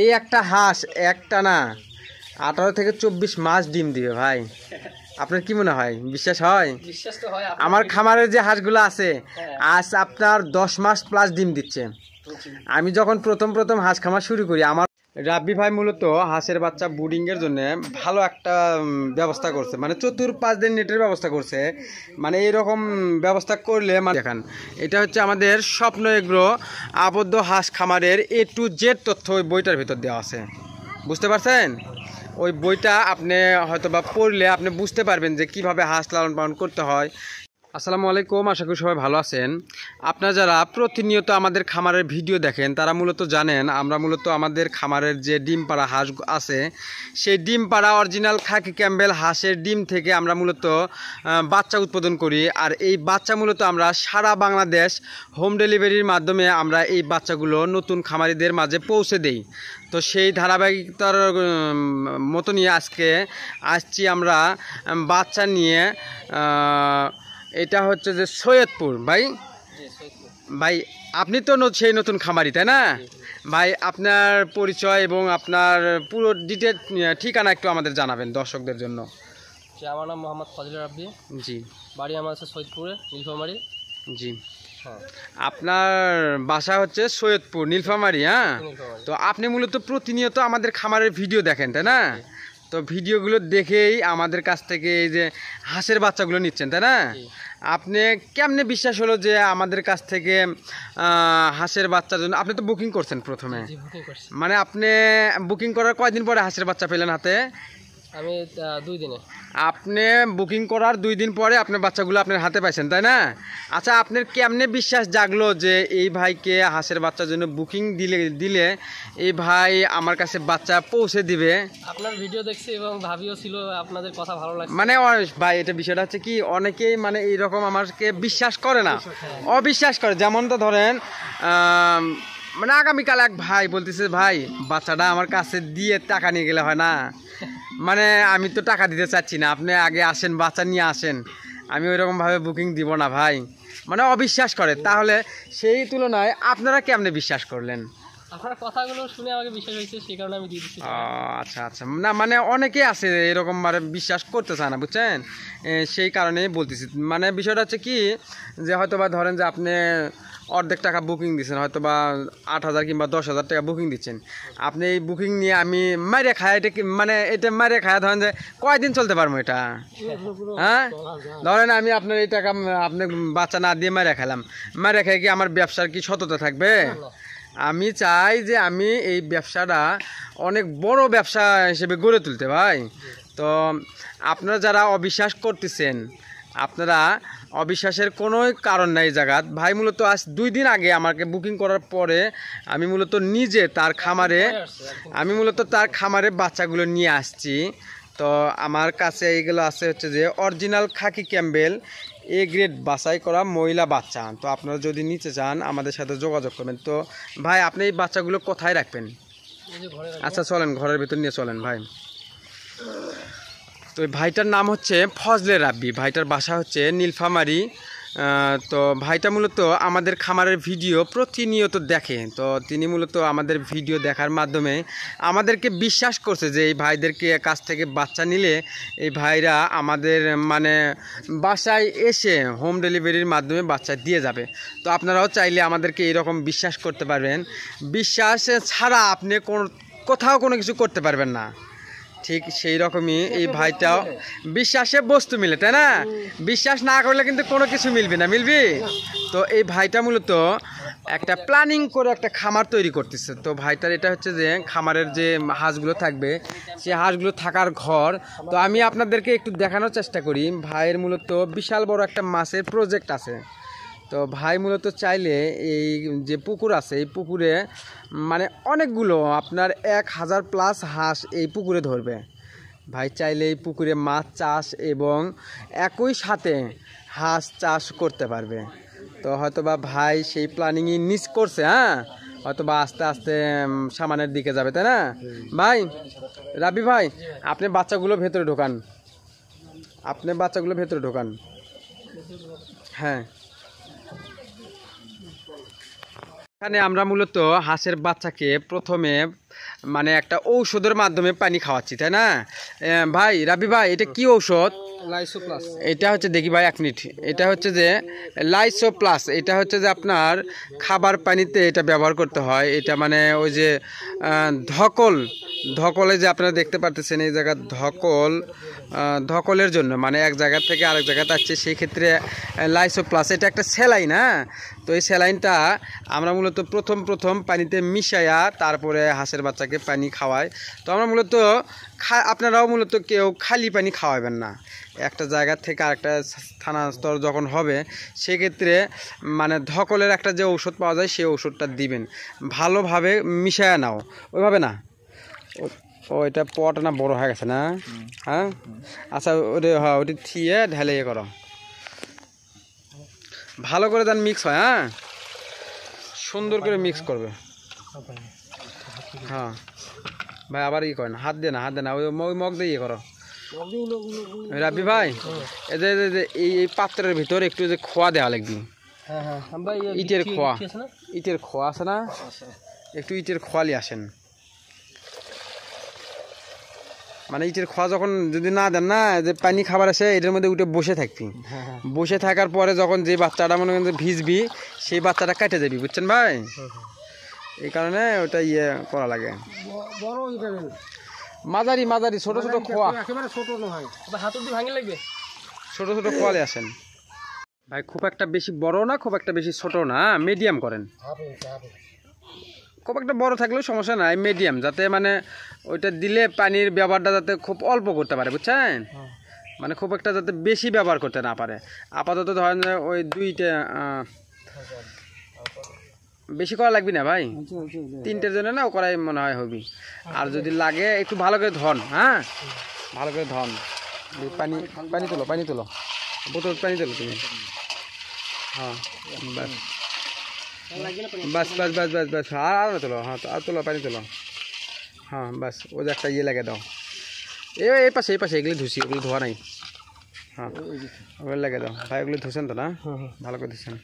এই একটা হাঁস একটা না 18 থেকে 24 মাস ডিম দিবে ভাই। আপনার কি মনে হয়, বিশ্বাস হয়? বিশ্বাস তো হয়। আমার খামারের যে হাঁসগুলো আছে আজ আপনার 10 মাস প্লাস ডিম দিচ্ছে। আমি যখন প্রথম হাঁস খামার শুরু করি, আমার রাব্বি ভাই মূলত হাঁসের বাচ্চা ব্রুডিংয়ের জন্য ভালো একটা ব্যবস্থা করছে, মানে চতুর্পাশ দিয়ে নেটের ব্যবস্থা করছে। মানে এইরকম ব্যবস্থা করলে দেখান, এটা হচ্ছে আমাদের স্বপ্ন এগ্রো আবদ্ধ হাঁস খামারের A to Z তথ্য ওই বইটার ভিতর দেওয়া আছে, বুঝতে পারছেন? ওই বইটা আপনি হয়তো বা পড়লে আপনি বুঝতে পারবেন যে কিভাবে হাঁস লালন পালন করতে হয়। আসসালামু আলাইকুম, আশা করি সবাই ভালো আছেন। আপনারা যারা প্রতিনিয়ত আমাদের খামারের ভিডিও দেখেন তারা মূলত জানেন আমরা মূলত আমাদের খামারের যে ডিম পাড়া হাঁস আছে সেই ডিম পাড়া অরিজিনাল খাকি ক্যাম্বেল হাঁসের ডিম থেকে আমরা মূলত বাচ্চা উৎপাদন করি। আর এই বাচ্চা মূলত আমরা সারা বাংলাদেশ হোম ডেলিভারির মাধ্যমে আমরা এই বাচ্চাগুলো নতুন খামারিদের মাঝে পৌঁছে দেই। তো সেই ধারাবাহিকতার মতো নিয়ে আজকে আসছি আমরা বাচ্চা নিয়ে। এটা হচ্ছে যে সৈয়দপুর। ভাই আপনি তো সেই নতুন খামারি, তাই না ভাই? আপনার পরিচয় এবং আপনার পুরো ডিটেল ঠিকানা একটু আমাদের জানাবেন দর্শকদের জন্য। আমার নাম মোহাম্মদ ফজলুর রাব্বি। জি, বাড়ি আমার আছে সৈয়দপুরে, নীলফামারী। জি, হ্যাঁ, আপনার বাসা হচ্ছে সৈয়দপুর নীলফামারী। হ্যাঁ, তো আপনি মূলত প্রতিনিয়ত আমাদের খামারের ভিডিও দেখেন, তাই না? তো ভিডিওগুলো দেখেই আমাদের কাছ থেকে এই যে হাঁসের বাচ্চাগুলো নিচ্ছেন, তাই না? আপনি কেমনে বিশ্বাস হলো যে আমাদের কাছ থেকে হাঁসের বাচ্চার জন্য আপনি তো বুকিং করছেন প্রথমে? মানে আপনি বুকিং করার কয়দিন পরে হাঁসের বাচ্চা পেলেন হাতে? আমি 2 দিনে। আপনি বুকিং করার 2 দিন পরে আপনার বাচ্চাগুলো আপনার হাতে পাইছেন, তাই না? আচ্ছা, আপনার কেমনে বিশ্বাস জাগলো যে এই ভাইকে হাঁসের বাচ্চার জন্য বুকিং দিলে এই ভাই আমার কাছে বাচ্চা পৌঁছে দিবে? আপনার ভিডিও দেখছি এবং ভাবিও ছিল, আপনাদের কথা ভালো লাগছে। মানে ভাই এটা বিষয়টা হচ্ছে কি, অনেকেই মানে এইরকম আমাকে বিশ্বাস করে না, অবিশ্বাস করে। যেমনটা ধরেন মানে আগামীকাল এক ভাই বলতেছে, ভাই বাচ্চাটা আমার কাছে দিয়ে টাকা নিয়ে গেলে হয় না? মানে আমি তো টাকা দিতে চাচ্ছি না, আপনি আগে আসেন, বাচ্চা নিয়ে আসেন, আমি ওইরকমভাবে বুকিং দিব না ভাই। মানে অবিশ্বাস করে। তাহলে সেই তুলনায় আপনারা কেমনে বিশ্বাস করলেন? আপনার কথাগুলো শুনে আমাকে বিশ্বাস হয়েছে, সেই কারণে আমি দিয়ে দিচ্ছি। আচ্ছা আচ্ছা, না মানে অনেকেই আছে এরকম মানে বিশ্বাস করতে চায় না, বুঝছেন? সেই কারণেই বলতেছি। মানে বিষয়টা হচ্ছে কি, যে হয়তো বা ধরেন যে আপনি অর্ধেক টাকা বুকিং দিচ্ছেন, হয়তো বা 8,000 কিংবা 10,000 টাকা বুকিং দিচ্ছেন। আপনি এই বুকিং নিয়ে আমি মারে খায়, এটা কি মানে এটা মারে খায় ধরেন যে কয়দিন চলতে পারবো এটা? হ্যাঁ, ধরেন আমি আপনার এই টাকা আপনি বাচ্চা না দিয়ে মারে খেলাম, মারে খাই কি আমার ব্যবসার কি সততা থাকবে? আমি চাই যে আমি এই ব্যবসাটা অনেক বড় ব্যবসা হিসেবে গড়ে তুলতে ভাই। তো আপনারা যারা অবিশ্বাস করতেছেন, আপনারা অবিশ্বাসের কোনো কারণ নাই জায়গা। ভাই মূলত আজ 2 দিন আগে আমাকে বুকিং করার পরে আমি মূলত নিজে তার খামারে বাচ্চাগুলো নিয়ে আসছি। তো আমার কাছে এইগুলো আছে হচ্ছে যে original Khakee Campbell A grade বাছাই করা মহিলা বাচ্চা। তো আপনারা যদি নিতে চান আমাদের সাথে যোগাযোগ করবেন। তো ভাই আপনি এই বাচ্চাগুলো কোথায় রাখবেন? আচ্ছা চলেন, ঘরের ভিতর নিয়ে চলেন ভাই। তো ভাইটার নাম হচ্ছে ফজলে রাব্বি, ভাইটার বাসা হচ্ছে নীলফামারী। তো ভাইটা মূলত আমাদের খামারের ভিডিও প্রতিনিয়ত দেখে। তো তিনি মূলত আমাদের ভিডিও দেখার মাধ্যমে আমাদেরকে বিশ্বাস করছে যে এই ভাইদেরকে কাছ থেকে বাচ্চা নিলে এই ভাইরা আমাদের মানে বাসায় এসে হোম ডেলিভারির মাধ্যমে বাচ্চা দিয়ে যাবে। তো আপনারাও চাইলে আমাদেরকে এইরকম বিশ্বাস করতে পারবেন। বিশ্বাস ছাড়া আপনি কোথাও কোনো কিছু করতে পারবেন না। ঠিক সেই রকমই এই ভাইটাও বিশ্বাসে বস্তু মিলে, তাই না? বিশ্বাস না করলে কিন্তু কোনো কিছু মিলবে না, মিলবি? তো এই ভাইটা মূলত একটা প্ল্যানিং করে একটা খামার তৈরি করতেছে। তো ভাইটার এটা হচ্ছে যে খামারের যে হাঁসগুলো থাকবে সেই হাঁসগুলো থাকার ঘর। তো আমি আপনাদেরকে একটু দেখানোর চেষ্টা করি। ভাইয়ের মূলত বিশাল বড় একটা মাছের প্রজেক্ট আছে। তো ভাই মূলত চাইলে এই যে পুকুর আছে এই পুকুরে মানে অনেকগুলো আপনার 1,000 প্লাস হাঁস এই পুকুরে ধরবে। ভাই চাইলে এই পুকুরে মাছ চাষ এবং একই সাথে হাঁস চাষ করতে পারবে। তো হয়তোবা ভাই সেই প্ল্যানিংই নিজ করছে। হ্যাঁ, হয়তোবা আস্তে আস্তে সামনের দিকে যাবে, তাই না ভাই? রাব্বি ভাই আপনি বাচ্চাগুলো ভেতরে ঢোকান, হ্যাঁ। এখানে আমরা মূলত হাঁসের বাচ্চাকে প্রথমে মানে একটা ঔষধের মাধ্যমে পানি খাওয়াচ্ছি, তাই না? ভাই রাবি ভাই, এটা কি ঔষধ? লাইসো প্লাস। এটা হচ্ছে, দেখি ভাই 1 মিনিট, এটা হচ্ছে যে লাইসো প্লাস। এটা হচ্ছে যে আপনার খাবার পানিতে এটা ব্যবহার করতে হয়। এটা মানে ওই যে ধকলে যে আপনারা দেখতে পারতেছেন এই জায়গার ধকলের জন্য, মানে এক জায়গা থেকে আরেক জায়গাতে আসছে, সেই ক্ষেত্রে লাইসো প্লাস এটা একটা স্যালাইন। হ্যাঁ, তো এই স্যালাইনটা আমরা মূলত প্রথম পানিতে মিশাইয়া তারপরে হাঁসের বাচ্চাকে পানি খাওয়াই। তো আমরা মূলত আপনারাও মূলত কেউ খালি পানি খাওয়াবেন না, একটা জায়গা থেকে আরেকটা স্থানান্তর যখন হবে সেক্ষেত্রে মানে ধকলের একটা যে ঔষধ পাওয়া যায় সেই ওষুধটা দিবেন, ভালোভাবে মিশায়া নাও। ওইভাবে না, ও এটা পট না বড় হয়ে গেছে না? হ্যাঁ, আচ্ছা ওটা ওটি থিয়ে ঢেলে ইয়ে করো, ভালো করে দেন, মিক্স হয়। হ্যাঁ, সুন্দর করে মিক্স করবে। হ্যাঁ ভাই, আবার ই করেন, হাত দিয়ে না, ওই মগ দিয়ে ইয়ে করো। রাব্বি ভাই, এই যে এই পাত্রের ভিতর একটু যে খোয়া দেওয়া লাগবে। ইটের খোয়া আছে না? একটু ইটের খোয়ালি আসেন, মানে ইটের খোয়া যখন যদি না দেন না, যে পানি খাবার আসে এটার মধ্যে উঠে বসে থাকবি। বসে থাকার পরে যখন যে বাচ্চাটা মনে করেন ভিজবি, সেই বাচ্চাটা কেটে যাবি, বুঝছেন ভাই? এই কারণে ওটা ইয়ে করা লাগে। মাঝারি ছোট খোয়া, ছোট খোয়ালে আসেন ভাই। খুব একটা বেশি বড় না, খুব একটা বেশি ছোট না, মিডিয়াম করেন। খুব একটা বড় থাকলেও সমস্যা নাই, মিডিয়াম, যাতে মানে ওইটা দিলে পানির ব্যবহারটা যাতে খুব অল্প করতে পারে, বুঝছেন? মানে খুব একটা যাতে বেশি ব্যবহার করতে না পারে। আপাতত ধরেন ওই 2টা, বেশি করা লাগবে না ভাই, 3টের জন্য না করাই মনে হয় হবি। আর যদি লাগে একটু ভালো করে ধন। হ্যাঁ, ভালো করে ধন, পানি তোলো, বোতল পানি তোলো তুমি। হ্যাঁ বাস, আর তোলো। হ্যাঁ, আর তোলো, পানি তোলো। হ্যাঁ বাস, ও যে একটা ইয়ে লাগে দাও, এই পাশে এগুলি ধুসি, ওগুলো ধোয়া নাই। হ্যাঁ, ওগুলো লাগে দাও ভাই, ওগুলো ধুছেন তো না? ভালো করে ধুছেন।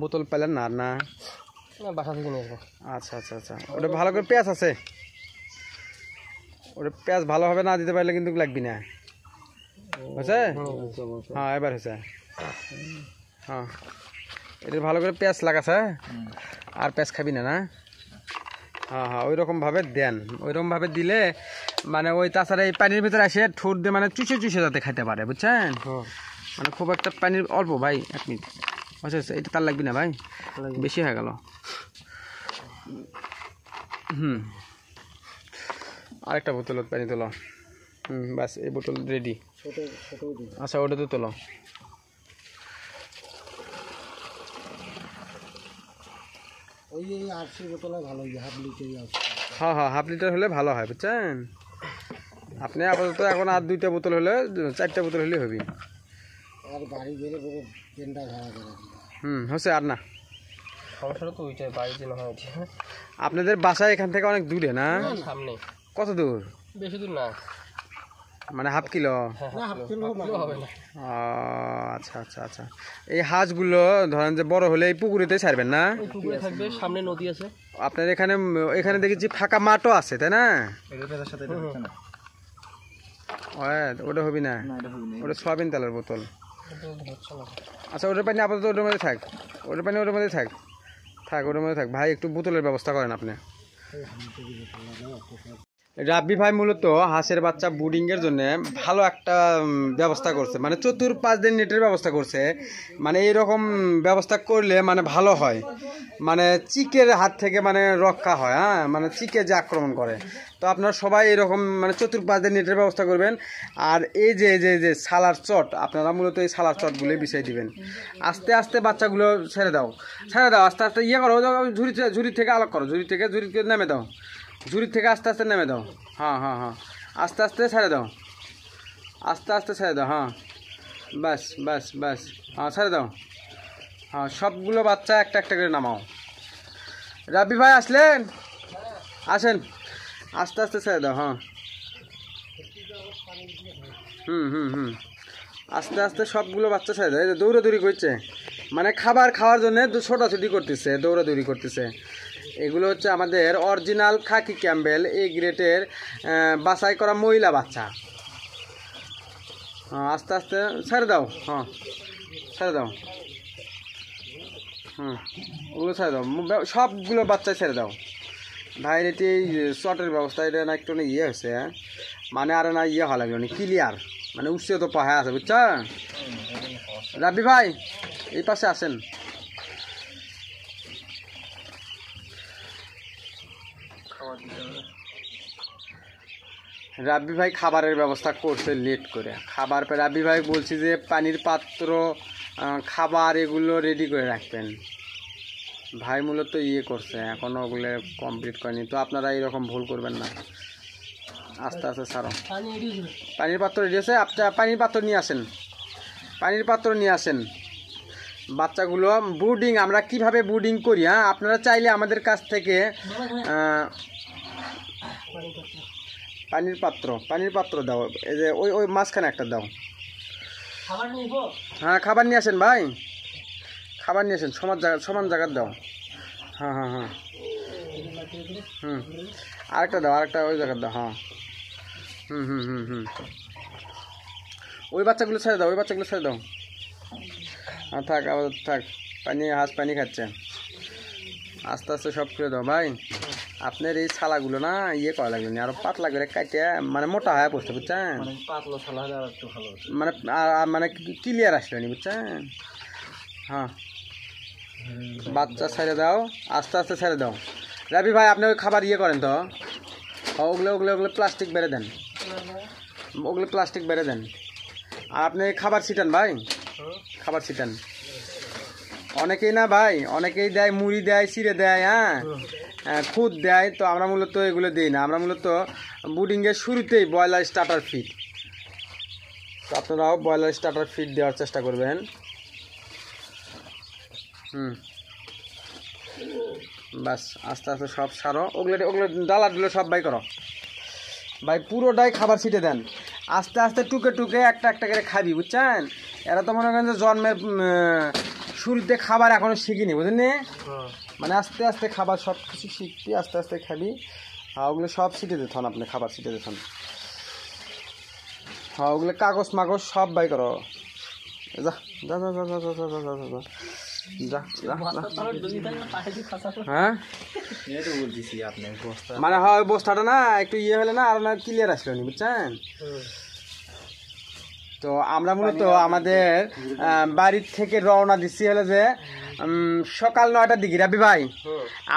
বোতল পেলেন না? বাসা থেকে নিয়ে আসবো। আচ্ছা, ওটা ভালো করে পেঁয়াজ আছে, ওটা পেঁয়াজ ভালোভাবে না দিতে পারলে কিন্তু লাগবি না, হয়েছে? হ্যাঁ, এবার হয়েছে। হ্যাঁ, এটা ভালো করে পেঁয়াজ লাগাছে, আর পেঁয়াজ খাবি না? হ্যাঁ, ওই রকমভাবে দেন, ওই রকমভাবে দিলে মানে ওই তাছাড়া এই পানির ভিতরে আসে ঠোঁট দিয়ে মানে চুষে যাতে খাইতে পারে, বুঝছেন? মানে খুব একটা পানির অল্প ভাই। 1 মিনিট, আচ্ছা এটা তার লাগবি না ভাই, বেশি হয়ে গেল। আরেকটা বোতল পানি তোলো। বাস, এই বোতল রেডি। আচ্ছা, ওটা তো তোলো। হ্যাঁ, 1/2 লিটার হলে ভালো হয়, বুঝছেন? আপনি আপাতত এখন আর 2টা বোতল হলে, 4টা বোতল হলে হবি। হচ্ছে আর না, সমস্যাটা তো ওইটাই, বাড়ির জন্য হয়। আপনাদের বাসা এখান থেকে অনেক দূরে না? সামনে। কত দূর? বেশি দূর না, মানে হাফ কিলো? হবে না। আচ্ছা। এই হাঁসগুলো ধরেন যে বড় হলে এই পুকুরেতে ছাড়বেন না? পুকুরে থাকবে, সামনে নদী আছে। আপনার এখানে দেখেছি ফাঁকা মাঠও আছে, তাই না? ওটা হবি না, ওটা সয়াবিন তেলের বোতল। আচ্ছা, ওটার পানি আপাতত ওটার মধ্যে থাক, ওটার মধ্যে থাক ভাই, একটু বোতলের ব্যবস্থা করেন আপনি। রাব্বি ভাই মূলত হাঁসের বাচ্চা ব্রুডিংয়ের জন্য ভালো একটা ব্যবস্থা করছে, মানে চতুর্পাশ দিয়ে নেটের ব্যবস্থা করছে। মানে এইরকম ব্যবস্থা করলে মানে ভালো হয়, মানে চিকের হাত থেকে মানে রক্ষা হয়। হ্যাঁ, মানে চিকে যে আক্রমণ করে, তো আপনারা সবাই এরকম মানে চতুর্পাশ দিয়ে নেটের ব্যবস্থা করবেন। আর এই যে সালার চট, আপনারা মূলত এই সালার চটগুলোই বিছিয়ে দিবেন। আস্তে আস্তে বাচ্চাগুলো ছেড়ে দাও, আস্তে আস্তে ইয়ে করো, ঝুড়ি থেকে আলাদা করো, ঝুড়ি থেকে নেমে দাও, ঝুড়ির থেকে আস্তে আস্তে নেমে দাও। হ্যাঁ, আস্তে আস্তে ছেড়ে দাও, হ্যাঁ বাস, হ্যাঁ ছেড়ে দাও। হ্যাঁ, সবগুলো বাচ্চা একটা করে নামাও। রাব্বি ভাই আসেন, আস্তে আস্তে ছেড়ে দাও। হ্যাঁ, আস্তে আস্তে সবগুলো বাচ্চা ছেড়ে দাও। এই দৌড়াদৌড়ি করছে, মানে খাবার খাওয়ার জন্য ছোটাছুটি করতেছে, দৌড়াদৌড়ি করতেছে। এগুলো হচ্ছে আমাদের অরিজিনাল খাকি ক্যাম্বেল এই গ্রেটের বাছাই করা মহিলা বাচ্চা। হ্যাঁ, আস্তে আস্তে ছেড়ে দাও। হ্যাঁ, ছেড়ে দাও। হুম, ওগুলো ছেড়ে দাও, সবগুলো বাচ্চা ছেড়ে দাও। ভাইয়ের এটি চটের ব্যবস্থা, এটা না একটু ইয়ে হয়েছে, মানে আর না ইয়ে হওয়া লাগলো না, ক্লিয়ার, মানে উঠছে তো পাহাড় আছে, বুঝছ? রাব্বি ভাই এই পাশে আসেন। রাব্বি ভাই খাবারের ব্যবস্থা করছে লেট করে। খাবার পর রাব্বি ভাই বলছি যে পানির পাত্র, খাবার এগুলো রেডি করে রাখবেন। ভাই মূলত ইয়ে করছে, এখনো ওগুলো কমপ্লিট করেনি। তো আপনারা এরকম ভুল করবেন না, আস্তে আস্তে ছাড়ো। পানির পাত্র রেডি আছে, আপনার পানির পাত্র নিয়ে আসেন, পানির পাত্র নিয়ে আসেন। বাচ্চাগুলো ব্রুডিং আমরা কিভাবে ব্রুডিং করি, হ্যাঁ, আপনারা চাইলে আমাদের কাছ থেকে পানির পাত্র দাও, এই যে ওই ওই মাঝখানে একটা দাও। হ্যাঁ, খাবার নিয়ে আসেন ভাই, খাবার নিয়ে আসেন, সমান জায়গার দাও। হ্যাঁ হ্যাঁ হ্যাঁ, আরেকটা দাও, আরেকটা ওই জায়গার দাও। হ্যাঁ, ওই বাচ্চাগুলো ছেড়ে দাও, ওই বাচ্চাগুলো ছেড়ে দাও। হ্যাঁ, থাক, আবার থাক, হাঁস পানি খাচ্ছে। আস্তে আস্তে সব করে দাও ভাই। আপনার এই ছালাগুলো না ইয়ে করা লাগবে না, আরো পাতলা করে কাটিয়ে, মানে মোটা হয়ে পড়ছে, বুঝছেন? মানে মানে ক্লিয়ার আসবে না, বুঝছেন? হ্যাঁ, বাচ্চা ছেড়ে দাও, আস্তে আস্তে ছেড়ে দাও। রাবি ভাই আপনি ওই খাবার ইয়ে করেন তো, ওগুলো ওগুলো ওগুলো প্লাস্টিক বেড়ে দেন, ওগুলো প্লাস্টিক বেড়ে দেন। আর আপনি খাবার ছিটান ভাই, খাবার ছিটান। অনেকেই না ভাই, অনেকেই দেয় মুড়ি দেয়, চিড়ে দেয়, হ্যাঁ, খুদ দেয়। তো আমরা মূলত এগুলো দিই না, আমরা মূলত ব্রুডিংয়ের শুরুতেই ব্রয়লার স্টার্টার ফিড। তো আপনারাও ব্রয়লার স্টার্টার ফিড দেওয়ার চেষ্টা করবেন। বাস, আস্তে আস্তে সব সারো, ওগুলো ওগুলো ডালাগুলো সব বাই করো ভাই, পুরোটাই খাবার ছিটে দেন। আস্তে আস্তে টুকে টুকে একটা একটা করে খাবি, বুঝছেন? এরা তো মনে করেন যে জন্মের শুরুতে খাবার এখনো শিখিনি, বুঝলেন? মানে আস্তে আস্তে খাবার সব কিছু শিখবি, আস্তে আস্তে খাবি। হ্যাঁ, ওগুলো সব ছিটে দিতেন, আপনি খাবার ছিটে দিতেন। হ্যাঁ, ওগুলো কাগজ মাগজ সব বাই করো। যা যা যা যা যা যা যা যা যা যা হ্যাঁ, মানে হয় বস্তাটা না একটু ইয়ে হলে না, আর না ক্লিয়ার আসলো নি, বুঝছেন? তো আমরা মূলত আমাদের বাড়ির থেকে রওনা দিচ্ছি হলো যে সকাল 9টার দিকে। রাবি ভাই,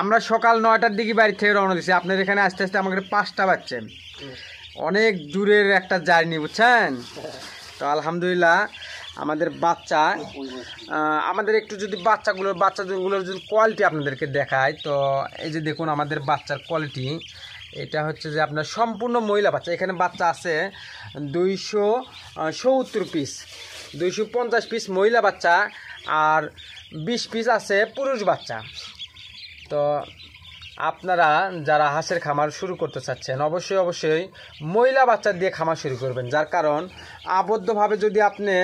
আমরা সকাল 9টার দিকে বাড়ির থেকে রওনা দিচ্ছি। আপনার এখানে আস্তে আস্তে আমাকে 5টা বাজছে, অনেক দূরের একটা জার্নি, বুঝছেন? তো আলহামদুলিল্লাহ আমাদের বাচ্চা, আমাদের একটু যদি বাচ্চাগুলোর যদি কোয়ালিটি আপনাদেরকে দেখায়, তো এই যে দেখুন আমাদের বাচ্চার কোয়ালিটি। এটা হচ্ছে যে আপনার সম্পূর্ণ মহিলা বাচ্চা। এখানে বাচ্চা আছে 270 পিস, 250 পিস মহিলা বাচ্চা, আর 20 পিস আছে পুরুষ বাচ্চা। তো আপনারা যারা হাঁসের খামার শুরু করতে চাচ্ছেন, অবশ্যই মহিলা বাচ্চা দিয়ে খামার শুরু করবেন। যার কারণ আবদ্ধভাবে যদি আপনি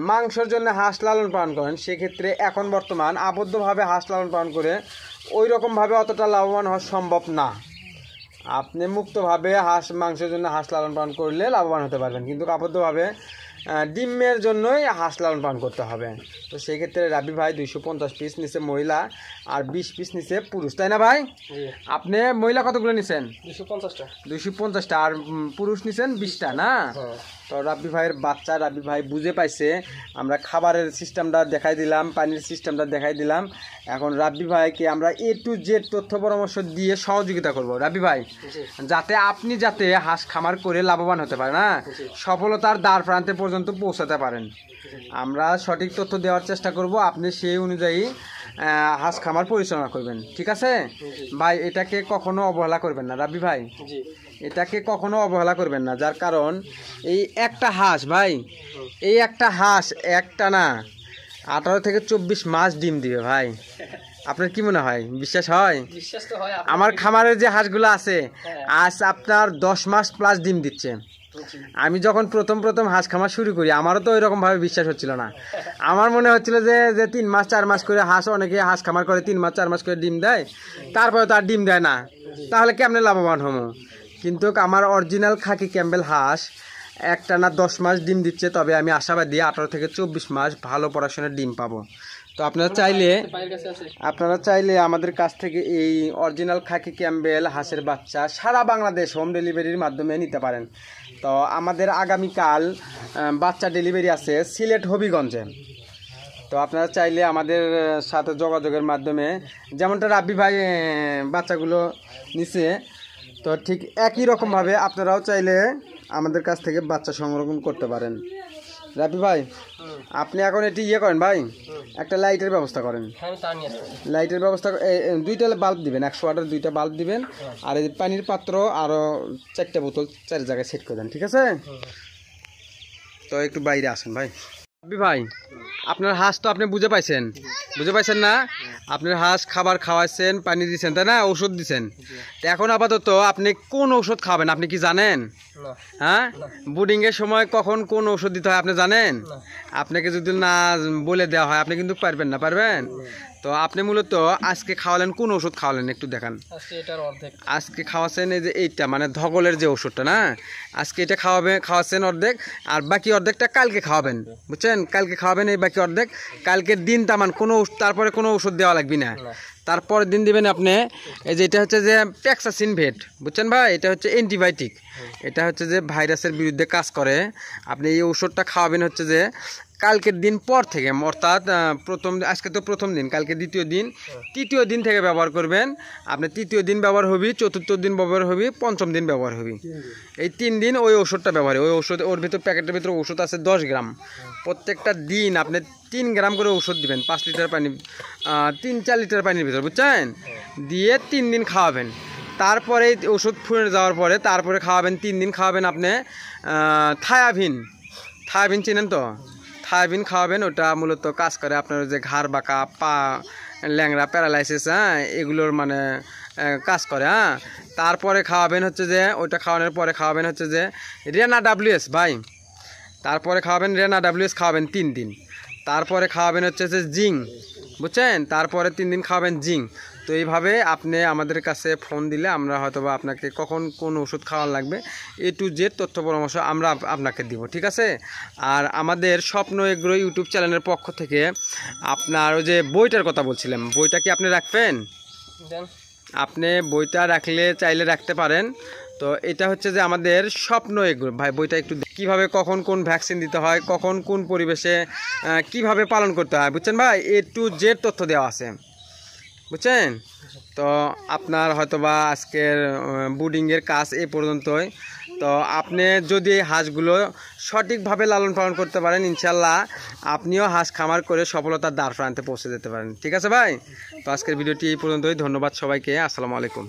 মাংসের জন্য হাঁস লালন পালন করেন, সেক্ষেত্রে এখন বর্তমান আবদ্ধভাবে হাঁস লালন পালন করে ওই রকমভাবে অতটা লাভবান হওয়া সম্ভব না। আপনি মুক্তভাবে মাংসের জন্য হাঁস লালন পালন করলে লাভবান হতে পারবেন, কিন্তু আবদ্ধভাবে ডিমের জন্যই হাঁস লালন পালন করতে হবে। তো সেই ক্ষেত্রে রাবি ভাই 250 পিস নিচে মহিলা আর 20 পিস নিচে পুরুষ, তাই না ভাই? আপনি মহিলা কতগুলো নিছেন? 250টা, আর পুরুষ নিছেন 20টা না? তো রাব্বি ভাইয়ের বাচ্চা, রাব্বি ভাই বুঝে পাইছে। আমরা খাবারের সিস্টেমটা দেখাই দিলাম, পানির সিস্টেমটা দেখাই দিলাম। এখন রাব্বি ভাইকে আমরা A to Z তথ্য পরামর্শ দিয়ে সহযোগিতা করব রাব্বি ভাই, যাতে আপনি হাঁস খামার করে লাভবান হতে পারেন, না সফলতার দ্বার প্রান্তে পর্যন্ত পৌঁছাতে পারেন। আমরা সঠিক তথ্য দেওয়ার চেষ্টা করব, আপনি সেই অনুযায়ী হাঁস খামার পরিচালনা করবেন, ঠিক আছে ভাই? এটাকে কখনো অবহেলা করবেন না রাব্বি ভাই, এটাকে কখনো অবহেলা করবেন না। যার কারণ এই একটা হাঁস ভাই, এই একটা হাঁস একটা না 18 থেকে 24 মাস ডিম দিবে ভাই। আপনার কি মনে হয়, বিশ্বাস হয়? বিশ্বাস তো হয়। আমার খামারের যে হাঁসগুলো আছে আজ আপনার 10 মাস প্লাস ডিম দিচ্ছে। আমি যখন প্রথম হাঁস খামার শুরু করি আমারও তো ওইরকম ভাবে বিশ্বাস হচ্ছিল না। আমার মনে হচ্ছিল যে 3 মাস 4 মাস করে হাঁস, অনেকে হাঁস খামার করে 3 মাস 4 মাস করে ডিম দেয়, তারপরে তো আর ডিম দেয় না, তাহলে কেমনে লাভবান হবো। কিন্তু আমার অরিজিনাল খাকি ক্যাম্বেল হাঁস একটানা 10 মাস ডিম দিচ্ছে, তবে আমি আশাবাদী 18 থেকে 24 মাস ভালো পড়াশোনার ডিম পাবো। তো আপনারা চাইলে আমাদের কাছ থেকে এই অরিজিনাল খাকি ক্যাম্বেল হাঁসের বাচ্চা সারা বাংলাদেশ হোম ডেলিভারির মাধ্যমে নিতে পারেন। তো আমাদের আগামীকাল বাচ্চা ডেলিভারি আছে সিলেট হবিগঞ্জে। তো আপনারা চাইলে আমাদের সাথে যোগাযোগের মাধ্যমে, যেমনটা রাব্বি ভাই বাচ্চাগুলো নিছে, তো ঠিক একই রকমভাবে আপনারাও চাইলে আমাদের কাছ থেকে বাচ্চা সংরক্ষণ করতে পারেন। রাব্বি ভাই, আপনি এখন এটি করেন ভাই, একটা লাইটের ব্যবস্থা করেন। লাইটের ব্যবস্থা 2টা বাল্ব দিবেন, 100 ওয়াটের 2টা বাল্ব দিবেন, আর এই পানির পাত্র আরও 4টা বোতল 4 জায়গায় সেট করে দেন, ঠিক আছে? তো একটু বাইরে আসেন ভাই। রাব্বি ভাই, আপনার হাঁস তো আপনি বুঝে পাইছেন না? আপনার হাঁস খাবার খাওয়াইছেন, পানি দিচ্ছেন, তাই না? ওষুধ দিচ্ছেন। এখন আপাতত আপনি কোন ওষুধ খাবেন আপনি কি জানেন? হ্যাঁ, বুডিংয়ের সময় কখন কোন ওষুধ দিতে হয় আপনি জানেন? আপনাকে যদি না বলে দেওয়া হয় আপনি কিন্তু পারবেন? তো আপনি মূলত আজকে খাওয়ালেন, কোন ওষুধ খাওয়ালেন একটু দেখান। আজকে খাওয়াচ্ছেন এই যে এইটা, মানে ধগলের যে ওষুধটা না, আজকে এটা খাওয়াচ্ছেন অর্ধেক, আর বাকি অর্ধেকটা কালকে খাওয়াবেন, বুঝছেন? কালকে খাওয়াবেন এই বাকি অর্ধেক, কালকের দিন তামান তারপরে কোনো ওষুধ দেওয়া লাগবে না। তারপরের দিন দিবেন আপনি এই যে, এটা হচ্ছে যে প্যাক্সাসিনভেট, বুঝছেন ভাই? এটা হচ্ছে অ্যান্টিবায়োটিক, এটা হচ্ছে যে ভাইরাসের বিরুদ্ধে কাজ করে। আপনি এই ওষুধটা খাওয়াবেন হচ্ছে যে কালকের দিন পর থেকে, অর্থাৎ আজকে তো প্রথম দিন, কালকে দ্বিতীয় দিন, তৃতীয় দিন থেকে ব্যবহার করবেন। আপনি তৃতীয় দিন ব্যবহার হবি, চতুর্থ দিন ব্যবহার হবি, পঞ্চম দিন ব্যবহার হবি। এই 3 দিন ওই ওষুধটা ব্যবহার, ওই ওষুধ ওর ভিতর প্যাকেটের ভিতরে ওষুধ আছে 10 গ্রাম। প্রত্যেকটা দিন আপনি 3 গ্রাম করে ওষুধ দিবেন, 5 লিটার পানি, 3-4 লিটার পানির ভিতরে, বুঝছেন? দিয়ে 3 দিন খাওয়াবেন। তারপরে ওষুধ ফুরে যাওয়ার পরে তারপরে খাওয়াবেন, 3 দিন খাওয়াবেন আপনি থায়াবিন চিনেন তো? থায়াবিন খাওয়াবেন। ওটা মূলত কাজ করে আপনার যে ঘাড় বাঁকা, পা ল্যাংড়া, প্যারালাইসিস, হ্যাঁ, এগুলোর মানে কাজ করে। হ্যাঁ, তারপরে খাওয়াবেন হচ্ছে যে, ওইটা খাওয়ানোর পরে খাওয়াবেন হচ্ছে যে রেনা WS ভাই, তারপরে খাওয়াবেন রেনা WS, খাওয়াবেন 3 দিন। তারপরে খাওয়াবেন হচ্ছে যে জিঙ্ক, বুঝছেন? তারপরে 3 দিন খাওয়াবেন জিঙ্ক। তো এইভাবে আপনি আমাদের কাছে ফোন দিলে আমরা হয়তোবা আপনাকে কখন কোন ওষুধ খাওয়ার লাগবে A to Z তথ্য পরামর্শ আমরা আপনাকে দিব, ঠিক আছে? আর আমাদের স্বপ্ন এগ্রো ইউটিউব চ্যানেলের পক্ষ থেকে আপনার ওই যে বইটার কথা বলছিলাম, বইটা কি আপনি রাখবেন? আপনি বইটা চাইলে রাখতে পারেন। তো এটা হচ্ছে যে আমাদের স্বপ্ন এগ্রো ভাই, বইটা একটু কিভাবে কখন কোন ভ্যাকসিন দিতে হয়, কখন কোন পরিবেশে কিভাবে পালন করতে হয়, বুঝছেন ভাই? A to Z তথ্য দেওয়া আছে, বুঝছেন? তো আপনার হয়তোবা আজকের বুডিংয়ের কাজ এ পর্যন্তই। তো আপনি যদি হাঁসগুলো সঠিকভাবে লালন পালন করতে পারেন, ইনশাল্লাহ আপনিও হাঁস খামার করে সফলতার দ্বার প্রান্তে পৌঁছে যেতে পারেন, ঠিক আছে ভাই? তো আজকের ভিডিওটি এই পর্যন্তই। ধন্যবাদ সবাইকে, আসসালামু আলাইকুম।